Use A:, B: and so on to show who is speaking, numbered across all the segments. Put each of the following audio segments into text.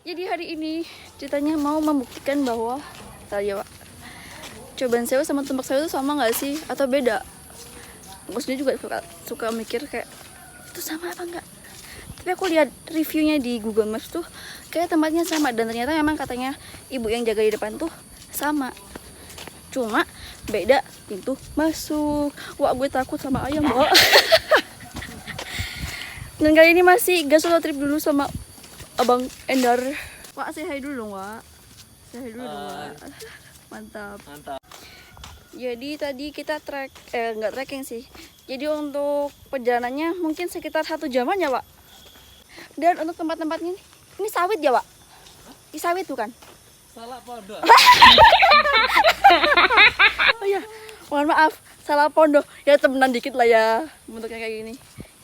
A: Jadi hari ini ceritanya mau membuktikan bahwa ya Pak, Coban Sewu sama Tumpak Sewu itu sama nggak sih atau beda? Aku sendiri juga suka mikir kayak itu sama apa enggak. Tapi aku lihat reviewnya di Google Maps tuh kayak tempatnya sama, dan ternyata memang katanya ibu yang jaga di depan tuh sama. Cuma beda pintu masuk. Wah, gue takut sama ayam, Mbak. Dan kali ini masih gas solo trip dulu sama Abang Endar. Wak, say hi dulu dong, Wak. Say hi dulu dong, Wak. Mantap. Jadi tadi kita nggak trekking sih. Jadi untuk perjalanannya mungkin sekitar 1 jaman ya, Wak. Dan untuk tempat-tempatnya ini sawit ya, Wak? Ini sawit bukan?
B: Salah pondok.
A: Oh ya, mohon maaf, salah pondok. Ya temenan dikit lah ya, bentuknya kayak gini.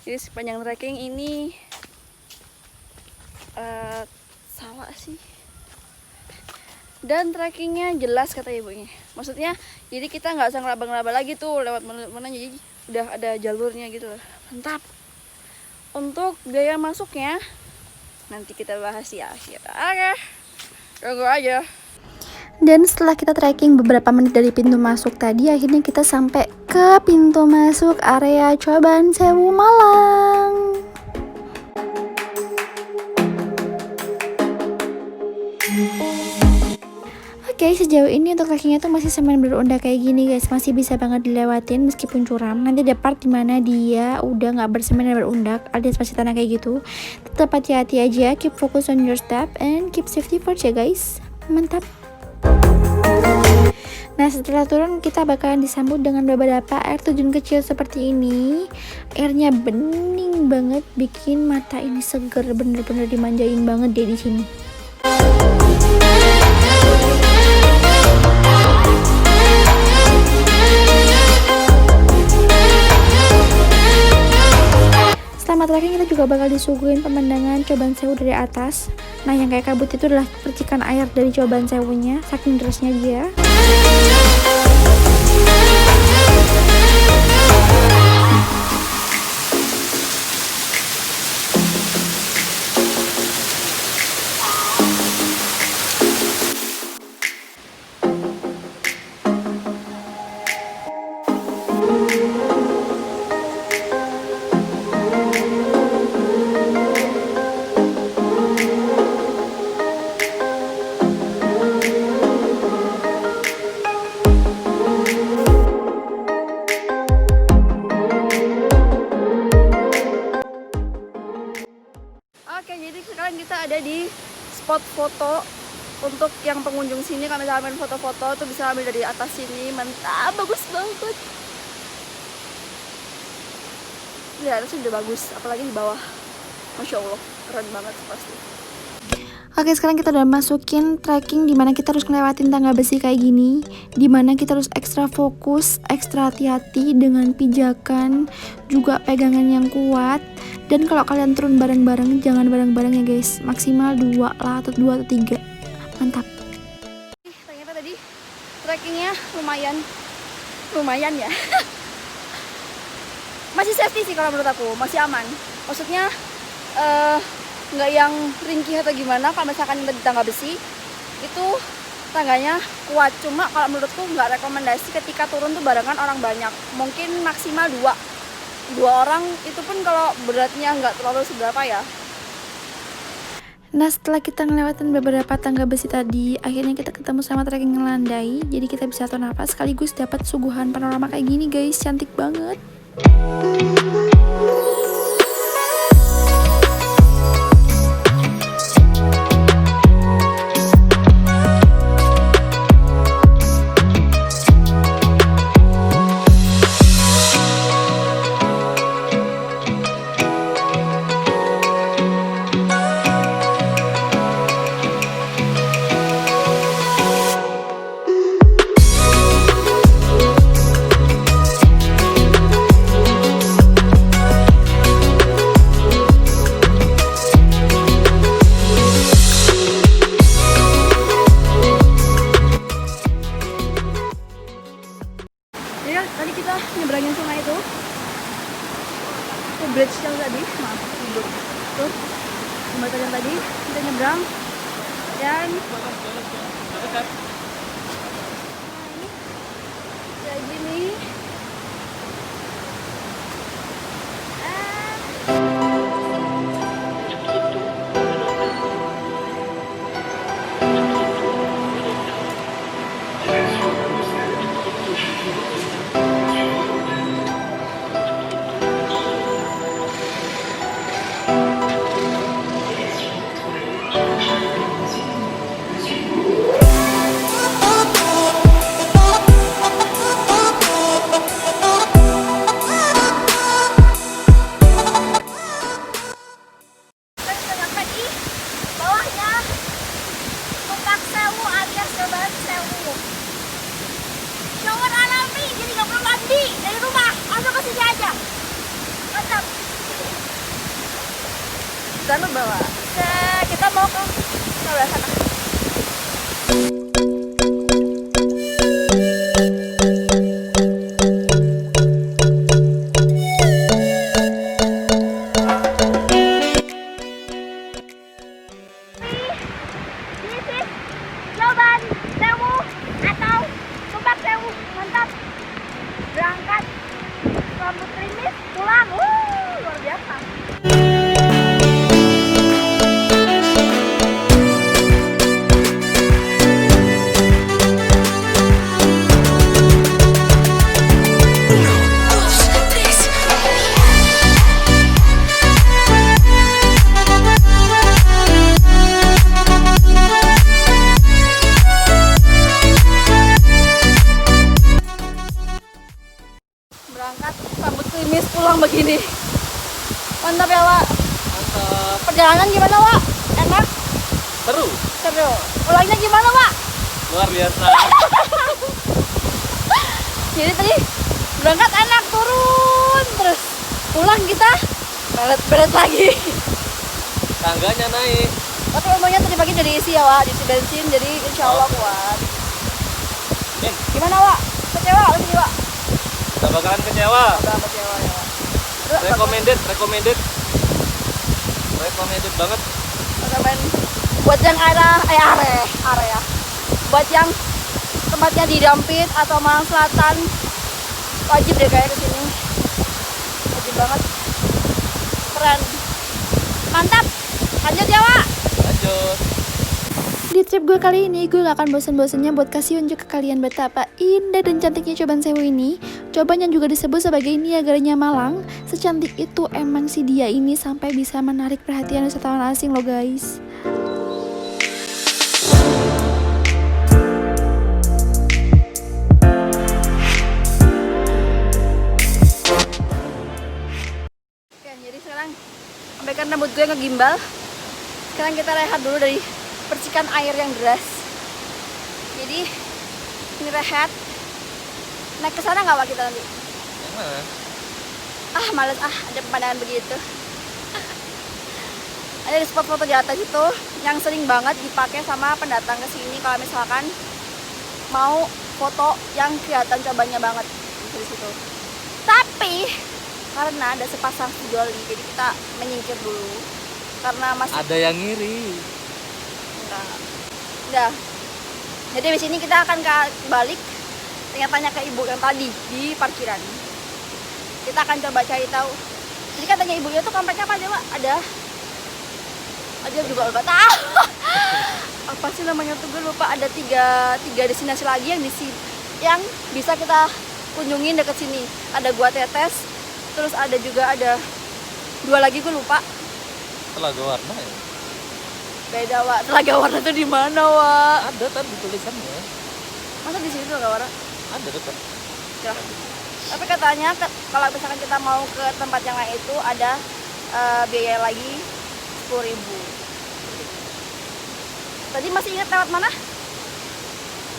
A: Jadi sepanjang trekking ini salah sih. Dan trekkingnya jelas kata ibunya. Maksudnya, jadi kita nggak usah ngelaba-ngelaba lagi tuh lewat mana, jadi udah ada jalurnya gitu loh. Mantap. Untuk biaya masuknya nanti kita bahas di akhir. Oke, tunggu aja.
C: Dan setelah kita trekking beberapa menit dari pintu masuk tadi, akhirnya kita sampai ke pintu masuk area Coban Sewu Malang. Oke, sejauh ini untuk trekkingnya tuh masih semen berundak kayak gini guys, masih bisa banget dilewatin meskipun curam. Nanti ada part dimana dia udah nggak bersemen dan berundak, alias pasti tanah kayak gitu. Tetap hati-hati aja, keep focus on your step and keep safety first ya guys. Mantap. Nah, setelah turun kita bakalan disambut dengan beberapa air terjun kecil seperti ini. Airnya bening banget, bikin mata ini seger, bener-bener dimanjain banget deh di sini. Selama trekking kita juga bakal disuguhin pemandangan Coban Sewu dari atas. Nah, yang kayak kabut itu adalah percikan air dari Coban Sewunya, saking derasnya dia.
A: Oke, jadi sekarang kita ada di spot foto untuk yang pengunjung sini. Kalau misalnya ambil foto-foto tuh bisa ambil dari atas sini. Mantap, bagus banget. Lihat, atasnya udah bagus, apalagi di bawah. Masya Allah, keren banget pasti.
C: Oke, sekarang kita udah masukin trekking dimana kita harus ngelewatin tangga besi kayak gini, dimana kita harus ekstra fokus, ekstra hati-hati dengan pijakan, juga pegangan yang kuat. Dan kalau kalian turun bareng-bareng, jangan bareng-bareng ya guys, maksimal 2 lah, atau 2 atau 3. Mantap.
A: Ternyata tadi trekkingnya lumayan ya. Masih safety sih kalau menurut aku, masih aman. Maksudnya nggak yang ringkih atau gimana. Kalau misalkan yang di tangga besi itu tangganya kuat, cuma kalau menurutku nggak rekomendasi ketika turun tuh barengan orang banyak. Mungkin maksimal 2 orang, itu pun kalau beratnya nggak terlalu seberapa ya.
C: Nah, setelah kita ngelewatin beberapa tangga besi tadi, akhirnya kita ketemu sama trekking ngelandai. Jadi kita bisa tahu nafas sekaligus dapat suguhan panorama kayak gini guys, cantik banget.
A: Dan kayak gini. Bawahnya Tumpak Sewu alias Coban Sewu. Shower alami, jadi nggak perlu mandi dari rumah, langsung ke sini aja. Mantap. Jangan bawa. Kita mau ke sebelah sana. Coban Sewu atau Tumpak Sewu, mantap. Berangkat rambut krimis pulang, luar biasa. Berangkat rambut krimis pulang begini, mantap ya Wak.
B: Mantap.
A: Perjalanan gimana Wak? Enak?
B: Seru.
A: Seru. Pulangnya gimana Wak?
B: Luar biasa.
A: Jadi tadi berangkat enak, turun terus pulang kita belet-belet lagi.
B: Tangganya naik.
A: Tapi untungnya tadi pagi udah diisi ya Wak, diisi bensin, jadi insya Allah kuat. Gimana Wak? Kecewa gak sih Wak?
B: Gak bakalan kecewa.
A: Udah kecewa ya Wak.
B: Recommended banget.
A: Recommend buat yang area buat yang tempatnya di Dampit atau Malang Selatan, wajib deh kayak kesini, wajib banget, keren, mantap. Lanjut ya Wak.
B: Lanjut.
C: Di trip gue kali ini, gue gak akan bosan-bosannya buat kasih unjuk ke kalian betapa indah dan cantiknya Coban Sewu ini. Coban yang juga disebut sebagai Niagaranya Malang. Secantik itu emang si dia ini sampai bisa menarik perhatian wisatawan asing loh guys.
A: Oke, jadi sekarang abaikan rambut gue ngegimbal. Sekarang kita rehat dulu dari percikan air yang deras. Jadi ini rehat. Naik ke sana nggak Wak kita nanti?
B: Yang mana?
A: Males ada pemandangan begitu. Ada di spot foto di atas itu yang sering banget dipakai sama pendatang ke sini kalau misalkan mau foto yang kelihatan cobannya banget di situ. Tapi karena ada sepasang sejoli, jadi kita menyingkir dulu karena masih
B: Ada yang ngiri.
A: enggak. Jadi di sini kita akan balik tanya-tanya ke ibu yang tadi di parkiran. Kita akan coba cari tahu. Jadi katanya ibunya tuh kompleknya apa aja Pak? Ada juga lupa tahu. Apa sih namanya tuh gue lupa. Ada tiga destinasi lagi yang bisa kita kunjungin dekat sini. Ada Gua Tetes, terus ada juga dua lagi gue lupa.
B: Telaga Warna ya?
A: Beda Wak. Telaga Warna tuh di mana Wak?
B: Ada tadi tulisannya.
A: Masa di sini Telaga Warna?
B: Ada dekat.
A: Ya. Tapi katanya kalau misalkan kita mau ke tempat yang lain itu ada biaya lagi 10.000. Tadi masih ingat lewat mana?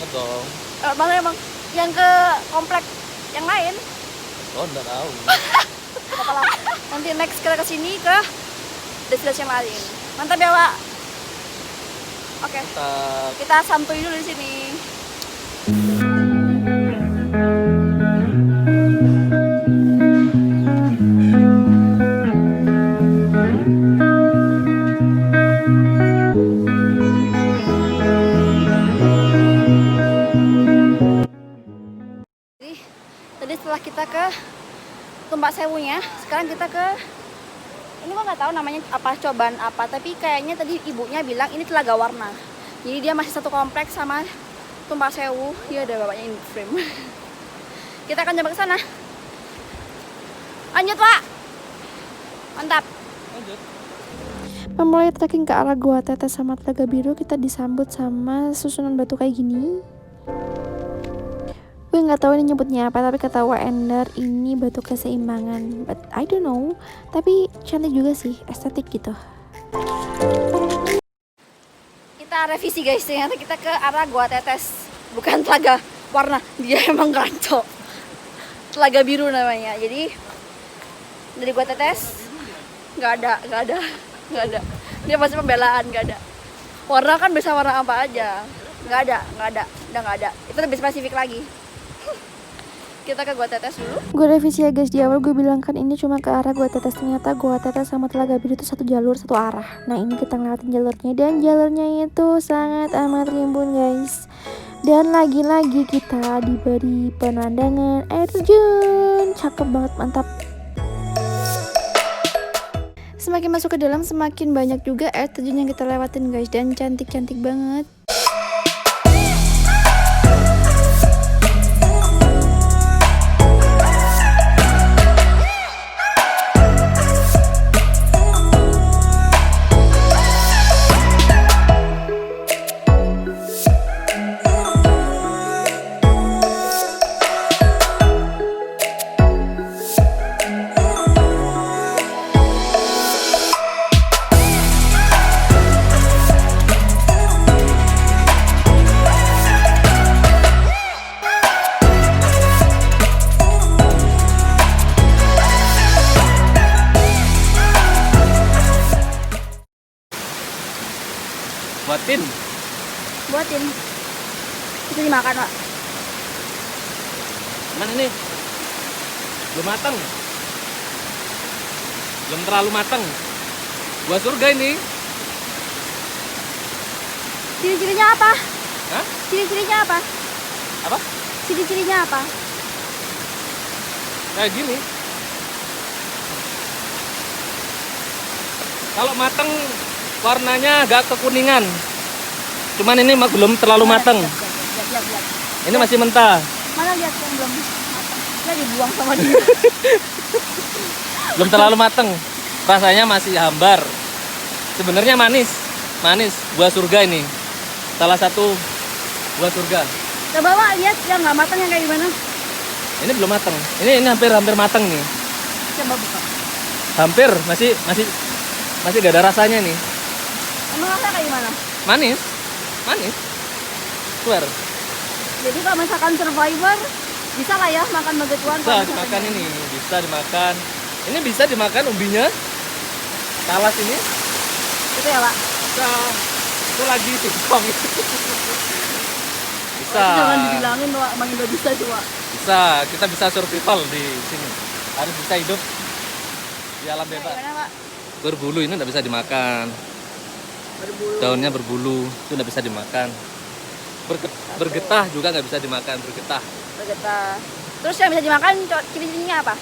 B: Ngedong.
A: Lewat mana emang? Yang ke komplek yang lain?
B: Oh, enggak tahu.
A: Apalah. Nanti next kita kesini ke destinasi yang lain. Mantap ya Wak. Oke.
B: Mantap.
A: Kita santuy dulu di sini. Tumpak Sewunya. Sekarang kita ke, ini gua nggak tahu namanya apa, cobaan apa, tapi kayaknya tadi ibunya bilang ini Telaga Warna. Jadi dia masih satu kompleks sama Tumpak Sewu. Iya, ada bapaknya in frame. Kita akan coba ke sana. Lanjut, Pak. Mantap.
B: Lanjut.
C: Memulai trekking ke arah Gua Tetes sama Telaga Biru, kita disambut sama susunan batu kayak gini. Gue nggak tahu ini nyebutnya apa, tapi kata Endar ini batu keseimbangan. But I don't know. Tapi cantik juga sih, estetik gitu.
A: Kita revisi guys, ternyata kita ke arah Gua Tetes, bukan Telaga Warna. Dia emang ngaco. Telaga Biru namanya. Jadi dari Gua Tetes nggak ada. Dia masih pembelaan, nggak ada. Warna kan bisa warna apa aja. Nggak ada, udah nggak ada. Itu lebih spesifik lagi. Kita ke Gua Tetes dulu.
C: Gue revisi ya guys, di awal gue bilang kan ini cuma ke arah Gua Tetes. Ternyata Gua Tetes sama Telaga Biru itu satu jalur, satu arah. Nah ini kita ngeliatin jalurnya, dan jalurnya itu sangat amat rimbun guys. Dan lagi-lagi kita diberi pemandangan air terjun. Cakep banget, mantap. Semakin masuk ke dalam semakin banyak juga air terjun yang kita lewatin guys, dan cantik-cantik banget.
A: Buatin. Itu dimakan, Pak.
B: Cuman ini belum matang. Belum terlalu matang. Buah surga ini.
A: Ciri-cirinya apa?
B: Hah?
A: Ciri-cirinya apa?
B: Apa?
A: Ciri-cirinya apa?
B: Kayak gini. Kalau matang warnanya agak kekuningan. Cuman ini belum terlalu matang.
A: Lihat.
B: Ini masih mentah.
A: Mana lihat yang belum matang? Dia dibuang sama dia.
B: Belum terlalu matang. Rasanya masih hambar. Sebenarnya manis. Buah surga ini. Salah satu buah surga.
A: Coba Pak lihat yang nggak matang yang kayak gimana?
B: Ini belum matang. Ini hampir matang nih.
A: Coba buka.
B: Hampir, masih gak ada rasanya nih.
A: Emang rasanya kayak gimana?
B: Manis. Swear.
A: Jadi kalau misalkan survivor bisa lah ya makan begituan.
B: Bisa dimakan ini, bisa dimakan. Ini bisa dimakan umbinya. Talas ini.
A: Itu ya Pak?
B: Bisa. Itu lagi singkong. Bisa.
A: Jangan dibilangin Pak, emang nggak bisa itu Pak.
B: Bisa, kita bisa survival di sini. Harus bisa hidup di alam bebas.
A: Gimana Pak?
B: Berbulu ini nggak bisa dimakan.
A: Berbulu.
B: Daunnya berbulu, itu nggak bisa dimakan. Bergetah juga nggak bisa dimakan, bergetah.
A: Terus yang bisa dimakan ciri-cirinya apa?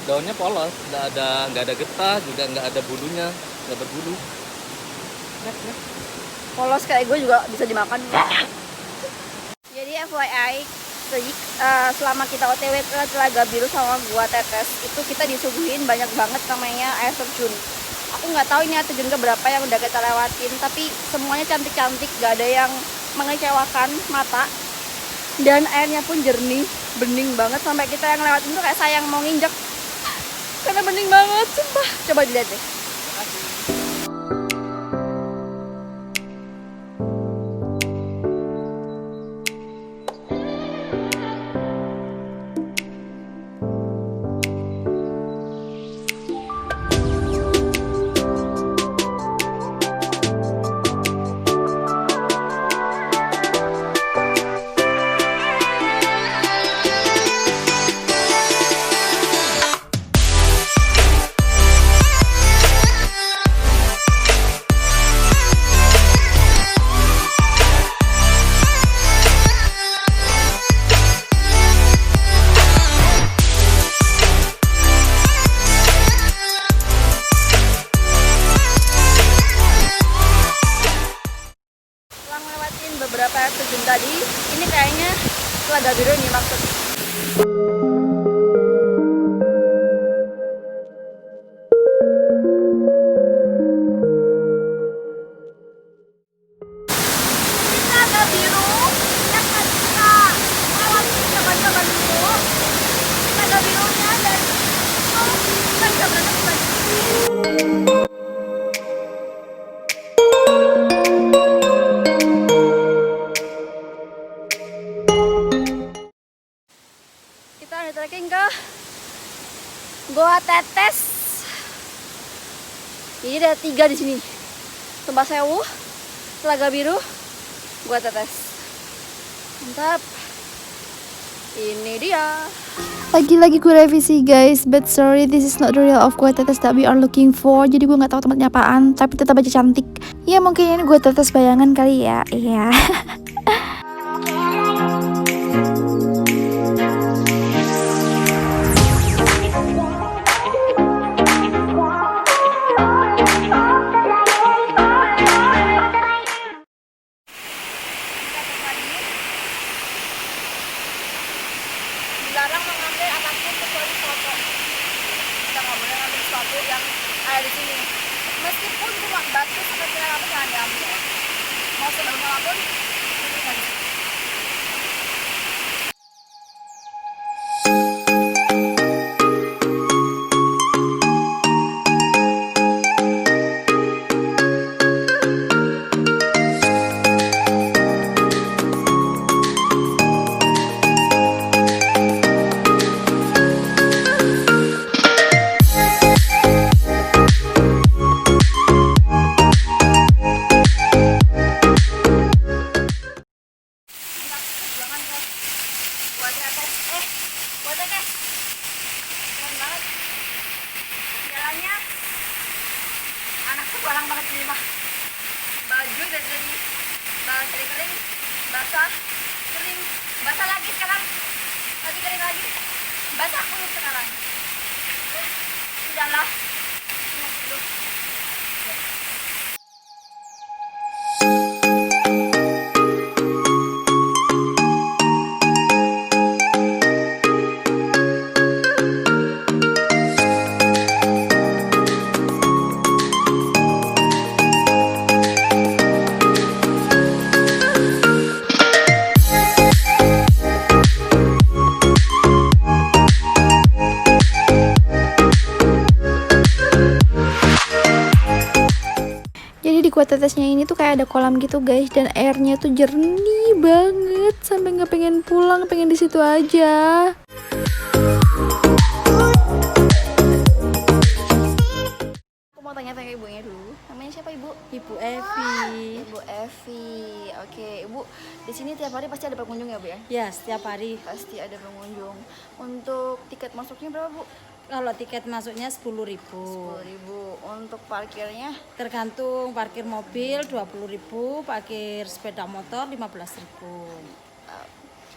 B: Daunnya polos, nggak ada getah, juga nggak ada bulunya, nggak berbulu.
A: Polos kayak gue juga bisa dimakan. Jadi FYI, selama kita OTW ke Telaga Biru sama Gua Tetes itu kita disuguhin banyak banget namanya air terjun. Aku nggak tahu ini air terjun keberapa yang udah kita lewatin, tapi semuanya cantik-cantik, gak ada yang mengecewakan mata. Dan airnya pun jernih, bening banget, sampai kita yang lewatin tuh kayak sayang mau nginjek karena bening banget, sumpah. Coba dilihat deh. beberapa air terjun tadi, ini kayaknya Telaga Biru nih maksud. Telaga Biru yang kita lewati coba-coba dulu. Telaga Birunya dari kita bisa berenang lagi. Kita ada trekking ke Goa Tetes. Ini ada 3 di sini. Tumbak Sewu, Telaga Biru, Goa Tetes. Mantap. Ini dia.
C: Lagi-lagi gue revisi guys, but sorry this is not the real of Gua Tetes that we are looking for. Jadi gue nggak tahu tempatnya apaan, tapi tetap aja cantik. Ya mungkin ini Gua Tetes bayangan kali ya. Iya.
A: Dilarang mengambil apapun kecuali foto. Kita nggak boleh ngambil sesuatu yang ada di sini. Meskipun cuma batu sekecil apa jangan diambil. Mau sebanyak apapun, itu nggak bisa. Keren banget. Jalannya anak sekolah banget ini mah. Baju dari tadi kering, basah, kering, basah lagi sekarang. Tadi kering lagi, basah kurus sekarang. Sudahlah.
C: Jadi di Gua Tetesnya ini tuh kayak ada kolam gitu guys, dan airnya tuh jernih banget sampai nggak pengen pulang, pengen di situ aja.
A: Aku mau tanya-tanya ibunya dulu. Namanya siapa ibu?
D: Ibu Evi.
A: Ibu Evi. Oke, ibu di sini tiap hari pasti ada pengunjung ya bu ya?
D: Ya, setiap hari.
A: Pasti ada pengunjung. Untuk tiket masuknya berapa bu?
D: Kalau tiket masuknya 10.000.
A: 10.000. Untuk parkirnya?
D: Tergantung parkir mobil 20.000, parkir sepeda motor 15.000.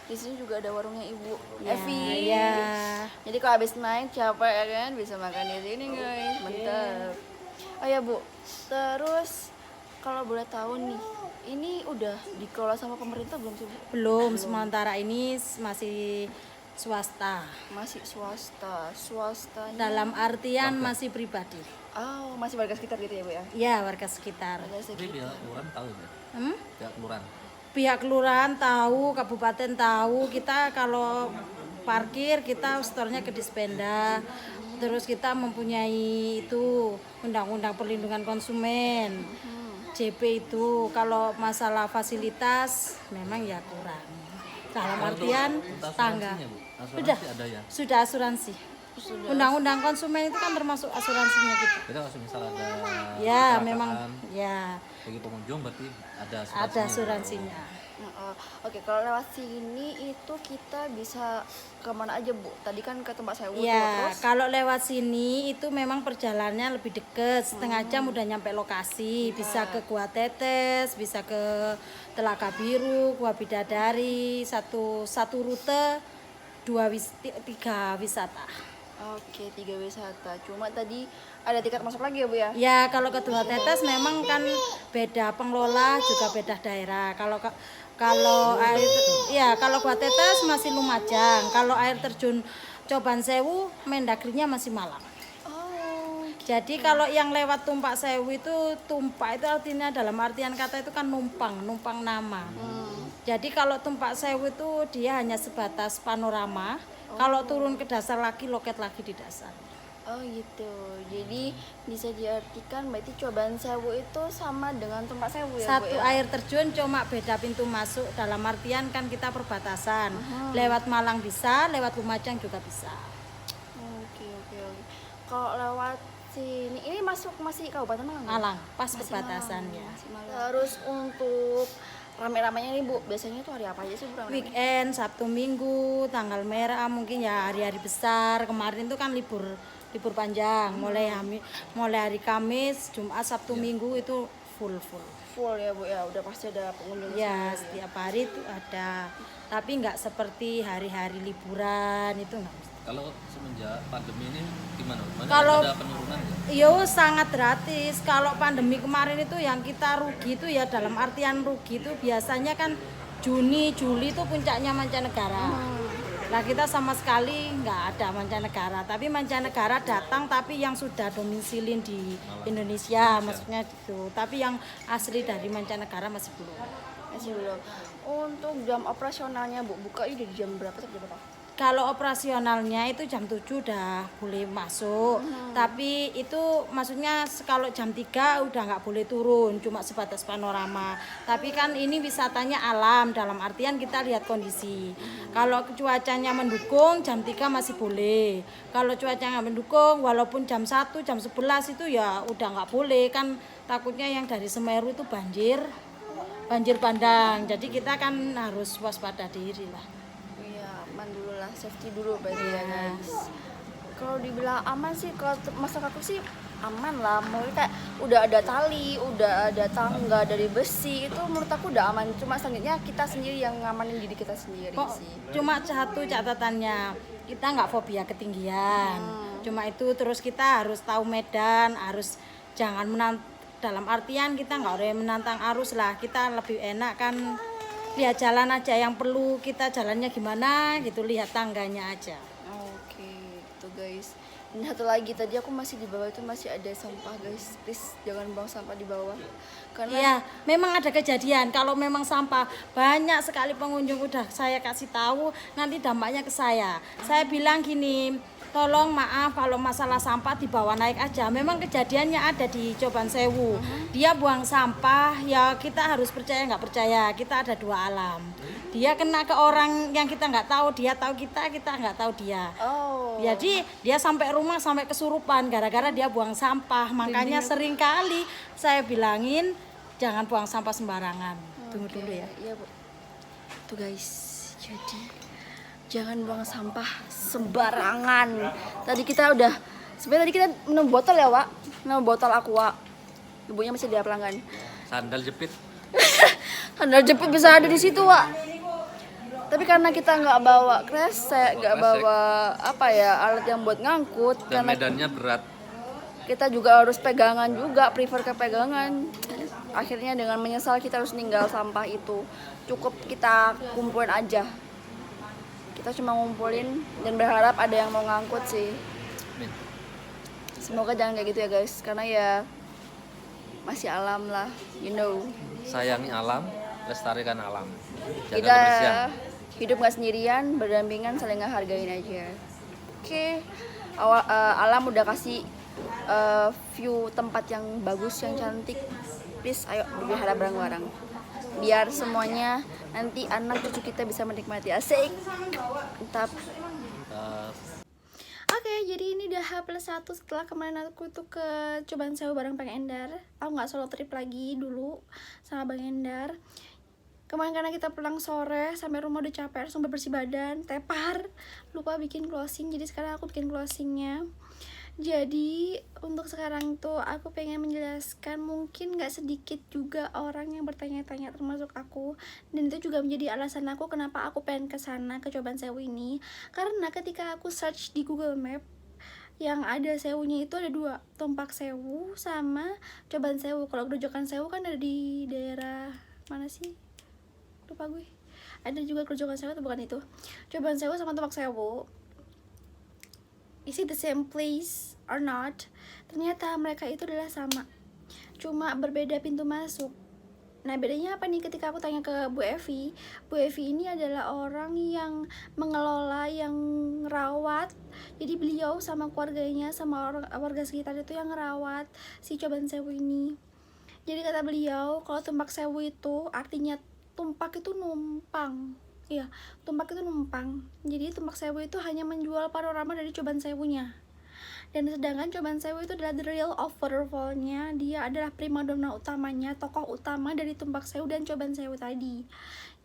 A: Di sini juga ada warungnya ibu
D: Ya,
A: Evi.
D: ya.
A: Jadi kalau habis naik capek ya kan bisa makan di sini guys. Mantap. Oh ya bu. Terus kalau boleh tahu nih, ini udah dikelola sama pemerintah belum sih bu?
D: Belum, sementara ini masih swasta.
A: Masih swasta. Swastanya.
D: Dalam artian masih pribadi.
A: Oh, masih warga sekitar gitu ya bu ya?
D: Ya, warga sekitar.
A: Warga
B: Jadi
A: sekitar.
B: pihak kelurahan tahu ya?
D: Hmm?
B: Pihak kelurahan.
D: Pihak kelurahan tahu, kabupaten tahu. Kita kalau parkir kita storenya ke Dispenda. Terus kita mempunyai itu Undang-Undang Perlindungan Konsumen. JP itu kalau masalah fasilitas memang ya kurang. Dalam artian
B: Untuk
D: tangga.
B: asuransinya, Bu? Asuransi
D: Sudah,
B: ada ya?
D: sudah asuransi. Undang-Undang konsumen itu kan termasuk asuransinya gitu.
B: Jadi kalau misal ada
D: Ya,
B: kecelakaan
D: memang ya
B: bagi pengunjung berarti ada
D: ada asuransinya.
A: Oke, kalau lewat sini itu kita bisa kemana aja bu? Tadi kan ke tempat sewu tuh,
D: Ya,
A: terus
D: kalau lewat sini itu memang perjalanannya lebih dekat, setengah jam udah nyampe lokasi. Bisa ke Gua Tetes, bisa ke Telaga Biru, Gua Bidadari, satu rute, tiga wisata.
A: Oke, 3 wisata. Cuma tadi ada tiket masuk lagi ya bu ya?
D: Ya, kalau ke Gua Tetes memang kan beda pengelola, juga beda daerah. Kalau Kalau air ya kalau Gua Tetes masih Lumajang. Kalau air terjun Coban Sewu Mendagrinya masih Malang.
A: Oh,
D: Jadi kalau yang lewat Tumpak Sewu itu tumpak itu artinya dalam artian kata itu kan numpang nama. Jadi kalau Tumpak Sewu itu dia hanya sebatas panorama. Kalau turun ke dasar lagi loket lagi di dasar.
A: oh gitu. Jadi bisa diartikan berarti Coban Sewu itu sama dengan Tumpak Sewu ya, Bu
D: Satu
A: ya?
D: air terjun cuma beda pintu masuk dalam artian kan kita perbatasan. Lewat Malang bisa, lewat Lumajang juga bisa.
A: Oke, oke, oke. Kalau lewat sini ini masih Kabupaten Malang. ya?
D: Malang, pas
A: Masih
D: perbatasan
A: Malang,
D: ya.
A: masih Malang. Terus untuk rame-ramenya nih Bu, biasanya tuh hari apa aja sih Bu rame-ramenya?
D: Weekend, Sabtu Minggu, tanggal merah mungkin ya hari-hari besar. Kemarin itu kan libur panjang, mulai hari Kamis, Jumat, Sabtu Minggu itu full.
A: Full ya Bu ya, udah pasti ada pengunjung
D: Ya,
A: semua.
D: setiap hari itu ada. Tapi nggak seperti hari-hari liburan itu nggak mesti.
B: Kalau semenjak pandemi ini gimana? Mana
D: Kalau-
B: ada penurunan nggak?
D: Yo sangat gratis. Kalau pandemi kemarin itu yang kita rugi itu ya dalam artian rugi itu biasanya kan Juni, Juli itu puncaknya mancanegara. Nah kita sama sekali nggak ada mancanegara. Tapi mancanegara datang tapi yang sudah domisilin di Indonesia maksudnya gitu. Tapi yang asli dari mancanegara masih belum.
A: Masih belum. Untuk jam operasionalnya Bu, buka ini dari jam berapa sampai jam berapa?
D: Kalau operasionalnya itu jam 7 udah boleh masuk. Tapi itu maksudnya kalau jam 3 udah nggak boleh turun, cuma sebatas panorama. Tapi kan ini wisatanya alam, dalam artian kita lihat kondisi. Kalau cuacanya mendukung jam 3 masih boleh. Kalau cuacanya nggak mendukung walaupun jam 1, jam 11 itu ya udah nggak boleh. Kan takutnya yang dari Semeru itu banjir bandang. Jadi kita kan harus waspada diri lah.
A: Iya, aman dulu lah, safety dulu berarti ya guys. Kalau dibilang aman sih, kalau masak aku sih aman lah. Menurut kayak udah ada tali, udah ada tangga dari besi, itu menurut aku udah aman. Cuma selanjutnya kita sendiri yang ngamanin diri kita sendiri
D: Kok
A: sih.
D: cuma satu catatannya, kita nggak fobia ketinggian. Cuma itu terus kita harus tahu medan, harus jangan dalam artian kita nggak boleh menantang arus lah. Kita lebih enak kan lihat jalan aja, yang perlu kita jalannya gimana gitu, lihat tangganya aja.
A: Oke, itu guys. Dan satu lagi tadi aku masih di bawah itu masih ada sampah guys. Please jangan buang sampah di bawah. Karena
D: Iya, memang ada kejadian. Kalau memang sampah banyak sekali pengunjung udah saya kasih tahu, nanti dampaknya ke saya. Saya bilang gini, tolong maaf kalau masalah sampah dibawa naik aja. Memang kejadiannya ada di Coban Sewu. Dia buang sampah, ya kita harus percaya nggak percaya. Kita ada dua alam. Dia kena ke orang yang kita nggak tahu, dia tahu kita nggak tahu dia.
A: oh,
D: Jadi dia sampai rumah sampai kesurupan gara-gara dia buang sampah. Makanya sering kali saya bilangin jangan buang sampah sembarangan. Tunggu dulu ya.
A: Iya Bu. Tuh guys, jadi jangan buang sampah sembarangan. Tadi kita udah, sebenarnya tadi kita minum botol ya Wak, minum botol aqua. Ibunya masih ada pelanggan.
B: Sandal jepit.
A: Sandal jepit bisa ada di situ Wak. Tapi karena kita nggak bawa kresek, nggak bawa apa ya alat yang buat ngangkut,
B: Dan
A: karena
B: medannya berat.
A: kita juga harus pegangan juga, prefer ke pegangan. Akhirnya dengan menyesal kita harus ninggal sampah itu. Cukup kita kumpulin aja. Kita cuma ngumpulin dan berharap ada yang mau ngangkut sih. Semoga jangan kayak gitu ya guys, karena ya masih alam lah, you know.
B: Sayangi alam, lestarikan alam. Jaga
A: Kita
B: kebersihan.
A: hidup nggak sendirian, berdampingan, saling ngehargain aja. Oke, alam udah kasih view tempat yang bagus, yang cantik. Please, ayo berharap bareng-bareng. Biar semuanya nanti anak cucu kita bisa menikmati. Asik. Mantap. Oke, jadi ini udah H+1 setelah kemarin aku tuh ke Coban Sewu bareng Bang Endar. Aku nggak solo trip lagi dulu sama Bang Endar. Kemarin karena kita pulang sore, sampai rumah udah capek, langsung bersih badan, tepar, lupa bikin closing, jadi sekarang aku bikin closingnya. Jadi untuk sekarang tuh aku pengen menjelaskan, mungkin gak sedikit juga orang yang bertanya-tanya termasuk aku, dan itu juga menjadi alasan aku kenapa aku pengen kesana ke Coban Sewu ini. Karena ketika aku search di Google Map, yang ada sewunya itu ada dua, Tumpak Sewu sama Coban Sewu. Kalau Grojogan Sewu kan ada di daerah mana sih? lupa gue. Ada juga Grojogan Sewu atau bukan itu, Coban Sewu sama Tumpak Sewu, is it the same place or not? Ternyata mereka itu adalah sama, cuma berbeda pintu masuk. Nah bedanya apa nih? Ketika aku tanya ke Bu Evi ini adalah orang yang mengelola, yang rawat. Jadi beliau sama keluarganya, sama warga sekitar itu yang ngerawat si Coban Sewu ini. Jadi kata beliau, kalau Tumpak Sewu itu artinya tumpak itu numpang. Iya, tumpak itu numpang. Jadi Tumpak Sewu itu hanya menjual panorama dari Coban Sewunya. Dan sedangkan Coban Sewu itu adalah the real of waterfall-nya. Dia adalah primadona utamanya, tokoh utama dari Tumpak Sewu dan Coban Sewu tadi.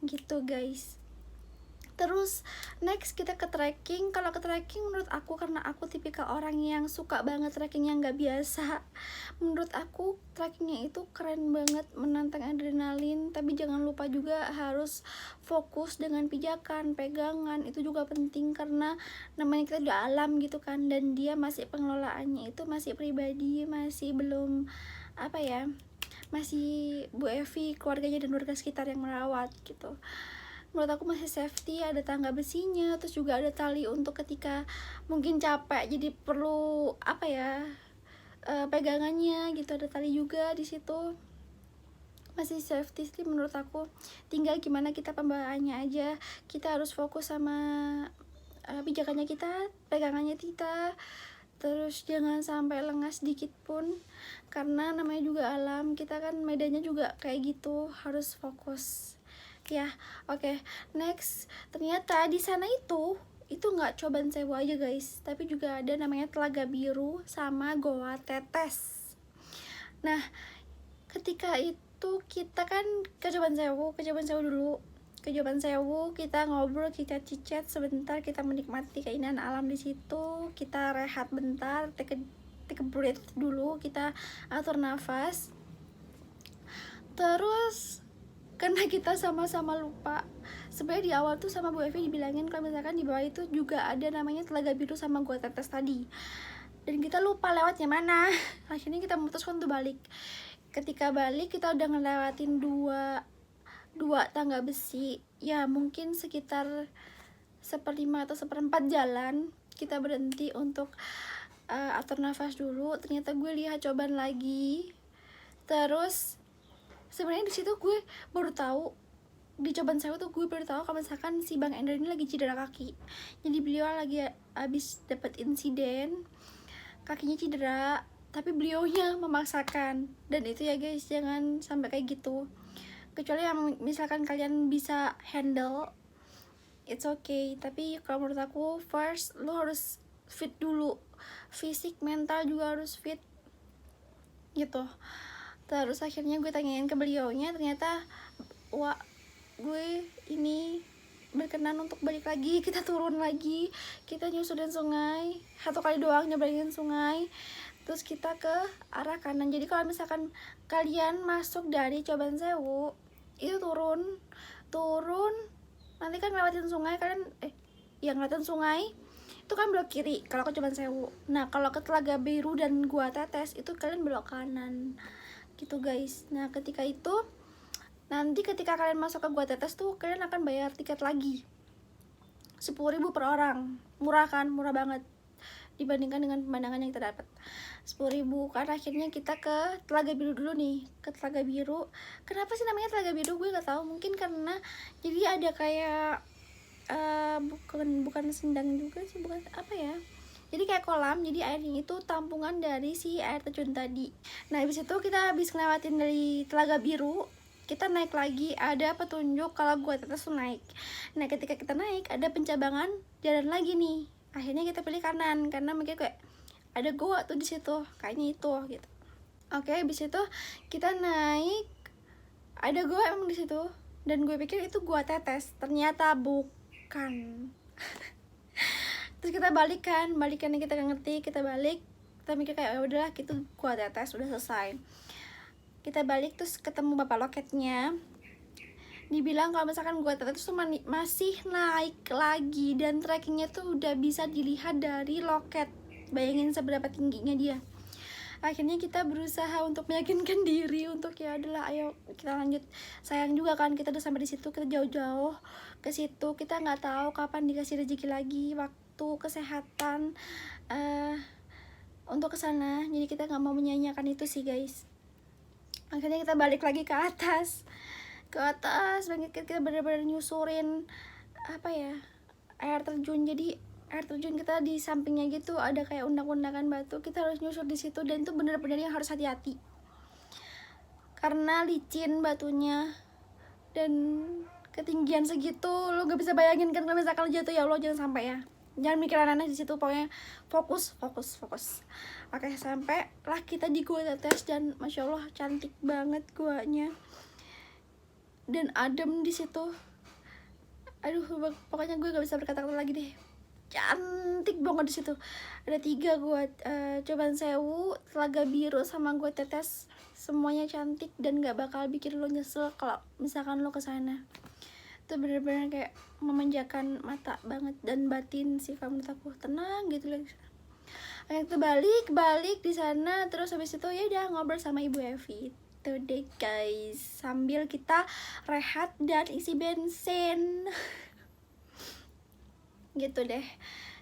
A: Gitu guys. Terus next kita ke trekking. Kalau ke trekking menurut aku, karena aku tipikal orang yang suka banget trekking yang gak biasa, menurut aku trekkingnya itu keren banget, menantang adrenalin. Tapi jangan lupa juga harus fokus dengan pijakan, pegangan. Itu juga penting karena namanya kita udah alam gitu kan, dan dia masih pengelolaannya itu masih pribadi, masih belum apa ya, masih Bu Evi, keluarganya dan warga sekitar yang merawat gitu. Menurut aku masih safety, ada tangga besinya, terus juga ada tali untuk ketika mungkin capek jadi perlu apa ya, pegangannya gitu, ada tali juga di situ. Masih safety sih menurut aku, tinggal gimana kita pembawaannya aja. Kita harus fokus sama pijakannya kita, pegangannya kita, terus jangan sampai lengah sedikit pun, karena namanya juga alam, kita kan medannya juga kayak gitu, harus fokus ya. Oke, next, ternyata di sana itu nggak Coban Sewu aja guys, tapi juga ada namanya Telaga Biru sama Goa Tetes. Nah ketika itu kita kan ke Coban Sewu dulu. Ke Coban Sewu kita ngobrol, kita cicat sebentar, kita menikmati keindahan alam di situ, kita rehat bentar, take a breath dulu, kita atur nafas. Terus karena kita sama-sama lupa, sebenarnya di awal tuh sama Bu Evi dibilangin kalau misalkan di bawah itu juga ada namanya Telaga Biru sama Goa Tetes tadi, dan kita lupa lewatnya mana. Akhirnya kita memutuskan untuk balik. Ketika balik kita udah ngelewatin dua tangga besi ya, mungkin sekitar 1/5 atau 1/4 jalan. Kita berhenti untuk atur nafas dulu. Ternyata gue lihat Coban lagi. Terus sebenarnya di situ gue baru tahu, di Coban Sewu tuh gue baru tahu kalau misalkan si Bang Ender ini lagi cedera kaki. Jadi beliau lagi habis dapat insiden, kakinya cedera, tapi beliaunya memaksakan. Dan itu ya guys, jangan sampai kayak gitu. Kecuali yang misalkan kalian bisa handle, it's okay. Tapi kalau menurut aku, first lo harus fit dulu, fisik, mental juga harus fit gitu. Terus akhirnya gue tanyain ke beliaunya, ternyata wah, gue ini berkenan untuk balik lagi. Kita turun lagi, kita nyusurin sungai, 1 kali doang nyebrangin sungai, terus kita ke arah kanan. Jadi kalau misalkan kalian masuk dari Coban Sewu itu turun nanti kan ngelewatin sungai, kalian ngelewatin sungai itu kan belok kiri kalau ke Coban Sewu. Nah kalau ke Telaga Biru dan Goa Tetes itu kalian belok kanan gitu guys. Nah ketika itu nanti ketika kalian masuk ke Goa Tetes tuh kalian akan bayar tiket lagi 10.000 per orang. Murah kan, murah banget dibandingkan dengan pemandangan yang kita dapat. 10.000. Karena akhirnya kita ke Telaga Biru dulu nih. Ke Telaga Biru, kenapa sih namanya Telaga Biru gue gak tahu. Mungkin karena jadi ada kayak bukan sendang juga sih, bukan apa ya, jadi kayak kolam, jadi airnya itu tampungan dari si air terjun tadi. Nah habis itu kita habis ngelewatin dari Telaga Biru, kita naik lagi, ada petunjuk kalau Goa Tetes tuh naik. Nah ketika kita naik ada pencabangan jalan lagi nih, akhirnya kita pilih kanan karena mikir kayak ada goa tuh di situ, kayaknya itu gitu. Oke, habis itu kita naik, ada goa emang di situ, dan gue pikir itu Goa Tetes, ternyata bukan. Terus kita balikan kita gak ngerti, kita balik, kita mikir kayak ya udahlah gitu, Goa Tetes udah selesai. Kita balik terus ketemu bapak loketnya, dibilang kalau misalkan Goa Tetes tuh masih naik lagi, dan trekkingnya tuh udah bisa dilihat dari loket. Bayangin seberapa tingginya dia.
C: Akhirnya kita berusaha untuk meyakinkan diri untuk ya adalah ayo kita lanjut. Sayang juga kan kita udah sampai di situ, kita jauh-jauh ke situ, kita nggak tahu kapan dikasih rezeki lagi, waktu, kesehatan untuk kesana. Jadi kita nggak mau menyanyiakan itu sih guys. Akhirnya kita balik lagi ke atas banget. Kita benar-benar nyusurin apa ya, air terjun. Jadi air terjun kita di sampingnya gitu ada kayak undang-undangan batu, kita harus nyusur di situ, dan itu benar-benar yang harus hati-hati karena licin batunya dan ketinggian segitu lo gak bisa bayangin kan kalau misalkan jatuh, ya Allah jangan sampai ya, jangan mikir aneh-aneh di situ, pokoknya fokus. Oke, sampai lah kita di gua tetes, dan masya Allah cantik banget guanya dan adem di situ. Aduh, pokoknya gue gak bisa berkata-kata lagi deh, cantik banget di situ. Ada 3 gua Coban Sewu, Telaga Biru, sama gua tetes, semuanya cantik dan gak bakal bikin lo nyesel kalau misalkan lo kesana. Itu bener-bener kayak memanjakan mata banget dan batin sih, menurut aku tenang gitu loh. Akhirnya kita balik di sana, terus habis itu ya udah ngobrol sama Ibu Evi itu deh guys, sambil kita rehat dan isi bensin gitu deh.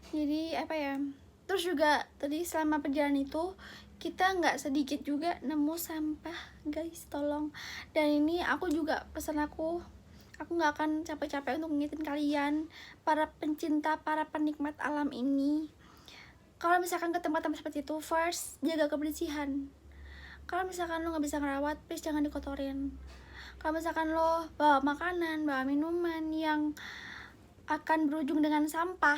C: Jadi apa ya, terus juga tadi selama perjalanan itu kita nggak sedikit juga nemu sampah guys, tolong. Dan ini aku juga pesan, aku nggak akan capek-capek untuk ngingetin kalian para pencinta, para penikmat alam ini, kalau misalkan ke tempat-tempat seperti itu, first jaga kebersihan. Kalau misalkan lo nggak bisa ngerawat, please jangan dikotorin. Kalau misalkan lo bawa makanan, bawa minuman yang akan berujung dengan sampah,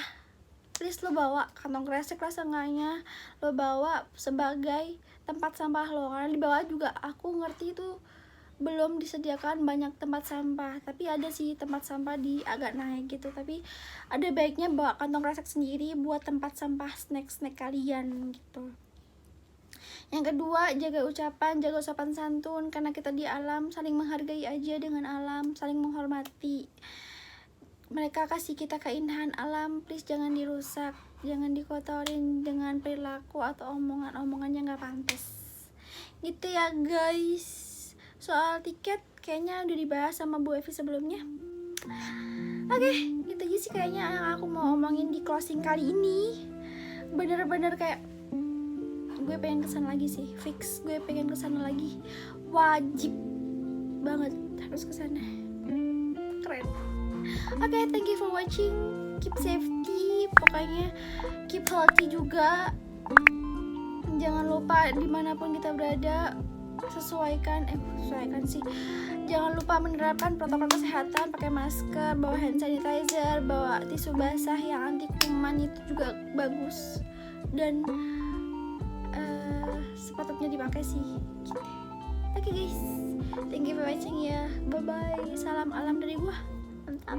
C: please lo bawa kantong kresek lah seenggaknya, lo bawa sebagai tempat sampah lo, karena di bawah juga aku ngerti itu belum disediakan banyak tempat sampah, tapi ada sih tempat sampah di agak naik gitu, tapi ada baiknya bawa kantong kresek sendiri buat tempat sampah snack kalian gitu. Yang kedua, jaga ucapan, jaga sopan santun, karena kita di alam, saling menghargai aja dengan alam, saling menghormati. Mereka kasih kita keindahan alam, please jangan dirusak, jangan dikotorin dengan perilaku atau omongan-omongan yang gak pantas gitu ya guys. Soal tiket kayaknya udah dibahas sama Bu Evi sebelumnya. Oke, gitu aja sih kayaknya yang aku mau omongin di closing kali ini. Bener-bener kayak gue pengen kesana lagi sih, fix gue pengen kesana lagi, wajib banget harus kesana, keren. Oke, thank you for watching, keep safety, pokoknya keep healthy juga. Jangan lupa dimanapun kita berada, sesuaikan sih, jangan lupa menerapkan protokol kesehatan, pakai masker, bawa hand sanitizer, bawa tisu basah yang anti kuman, itu juga bagus dan sepatutnya dipakai sih gitu. Oke guys, thank you for watching ya, bye bye, salam alam dari gua, mantap.